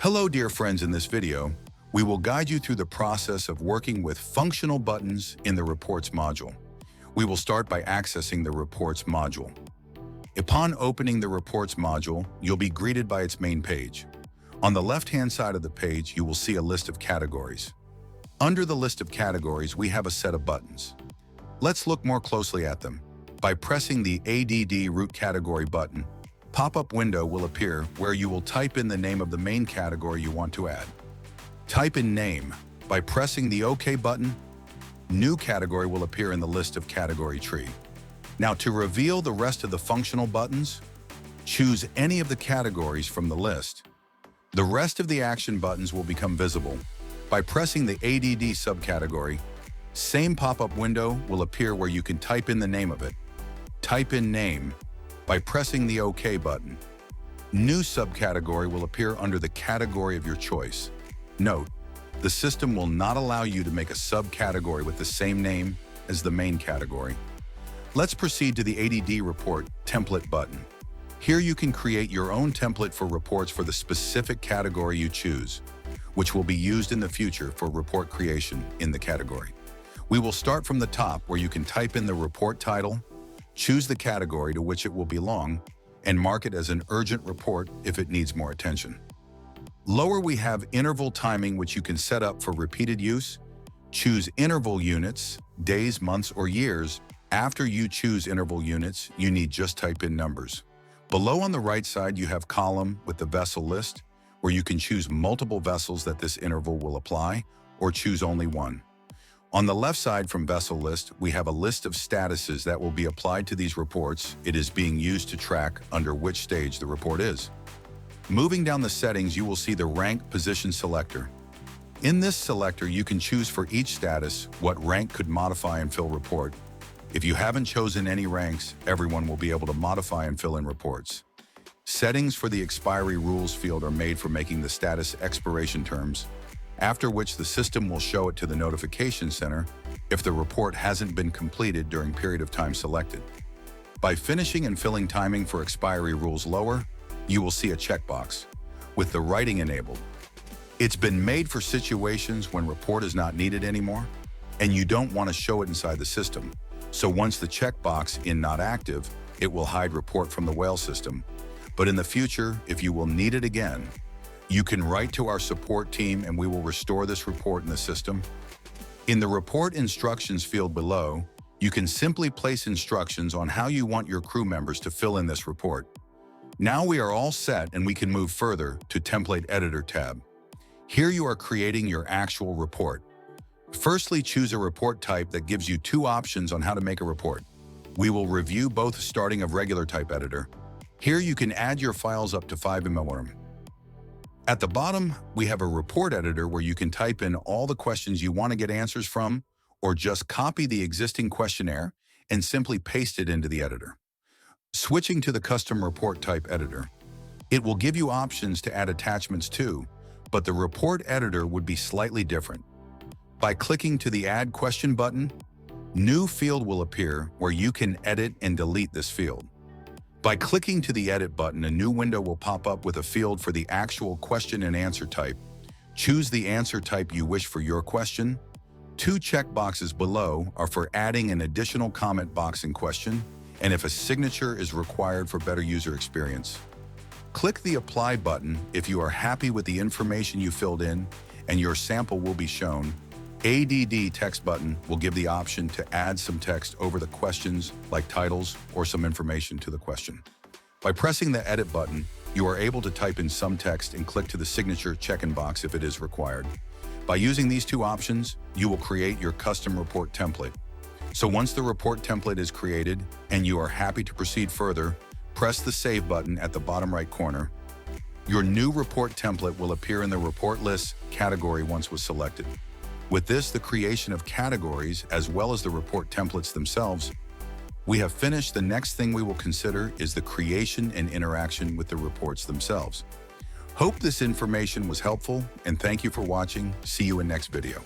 Hello, dear friends. In this video, we will guide you through the process of working with functional buttons in the Reports module. We will start by accessing the Reports module. Upon opening the Reports module, you'll be greeted by its main page. On the left-hand side of the page, you will see a list of categories. Under the list of categories, we have a set of buttons. Let's look more closely at them. By pressing the ADD Root Category button, pop-up window will appear where you will type in the name of the main category you want to add. Type in name. By pressing the OK button, new category will appear in the list of category tree. Now, to reveal the rest of the functional buttons, choose any of the categories from the list. The rest of the action buttons will become visible. By pressing the ADD subcategory, same pop-up window will appear where you can type in the name of it. Type in name by pressing the OK button. New subcategory will appear under the category of your choice. Note, the system will not allow you to make a subcategory with the same name as the main category. Let's proceed to the ADD Report Template button. Here you can create your own template for reports for the specific category you choose, which will be used in the future for report creation in the category. We will start from the top where you can type in the report title, choose the category to which it will belong, and mark it as an urgent report if it needs more attention. Lower we have interval timing, which you can set up for repeated use. Choose interval units, days, months, or years. After you choose interval units, you need just type in numbers. Below on the right side, you have column with the vessel list, where you can choose multiple vessels that this interval will apply, or choose only one. On the left side from vessel list, we have a list of statuses that will be applied to these reports. It is being used to track under which stage the report is. Moving down the settings, you will see the rank position selector. In this selector, you can choose for each status what rank could modify and fill report. If you haven't chosen any ranks, everyone will be able to modify and fill in reports. Settings for the expiry rules field are made for making the status expiration terms, after which the system will show it to the notification center if the report hasn't been completed during period of time selected. By finishing and filling timing for expiry rules lower, you will see a checkbox with the writing enabled. It's been made for situations when report is not needed anymore and you don't want to show it inside the system. So once the checkbox in not active, it will hide report from the whale system. But in the future, if you will need it again, you can write to our support team and we will restore this report in the system. In the report instructions field below, you can simply place instructions on how you want your crew members to fill in this report. Now we are all set and we can move further to Template Editor tab. Here you are creating your actual report. Firstly, choose a report type that gives you two options on how to make a report. We will review both starting of regular type editor. Here you can add your files up to 5 MB. At the bottom, we have a report editor where you can type in all the questions you want to get answers from, or just copy the existing questionnaire and simply paste it into the editor. Switching to the custom report type editor, it will give you options to add attachments to, but the report editor would be slightly different. By clicking to the Add Question button, new field will appear where you can edit and delete this field. By clicking to the Edit button, a new window will pop up with a field for the actual question and answer type. Choose the answer type you wish for your question. Two checkboxes below are for adding an additional comment box in question, and if a signature is required for better user experience. Click the Apply button if you are happy with the information you filled in, and your sample will be shown. ADD Text button will give the option to add some text over the questions like titles or some information to the question. By pressing the Edit button, you are able to type in some text and click to the signature check-in box if it is required. By using these two options, you will create your custom report template. So once the report template is created and you are happy to proceed further, press the Save button at the bottom right corner. Your new report template will appear in the report list category once was selected. With this, the creation of categories, as well as the report templates themselves, we have finished. The next thing we will consider is the creation and interaction with the reports themselves. Hope this information was helpful, and thank you for watching. See you in next video.